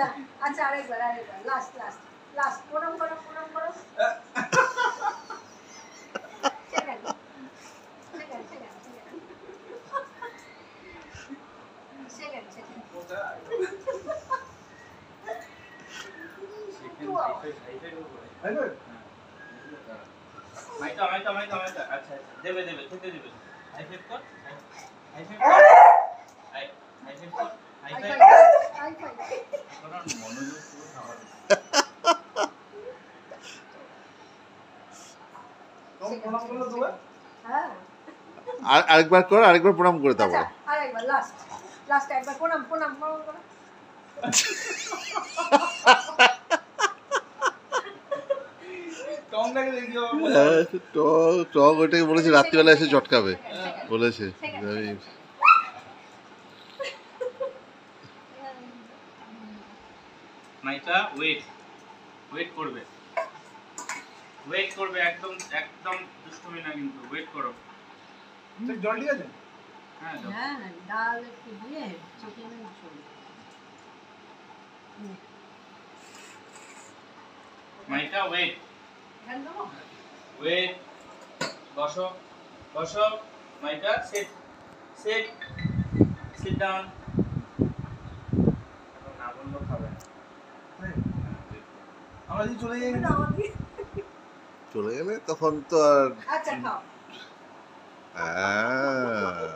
আচ্ছা আচ্ছা আরেকবার লাস্ট লাস্ট লাস্ট প্রণাম করো second second second second second মাইকা আচ্ছা আচ্ছা দেবে খেতে দেবে হাই ফাইভ কর হাই ফাইভ কর হাই ফাইভ করার মনোযোগ পুরো খাবার প্রণাম করে দেবে। হ্যাঁ আরেকবার কর, আরেকবার প্রণাম করে আচ্ছা তারপরে। আরেকবার লাস্ট একবার প্রণাম করো টংটাকে দেখি টক ওটাকে বলেছে রাত্রিবেলা এসে চটকাবে বলেছে। মাইকা ওয়েট করবে একদম দুষ্টুমি না কিন্তু ওয়েট করো জল ঠিক আছে? হ্যাঁ হ্যাঁ ডাল একটু দিয়ে চিকেন ঝোল মাইকা ওয়েট এখানে দেবো বসো মাইকা সিট ডাউন না বললেও খাবে না। আমরা যদি চলে যাই চলে গেলে তখন তো আর আচ্ছা খাও হ্যাঁ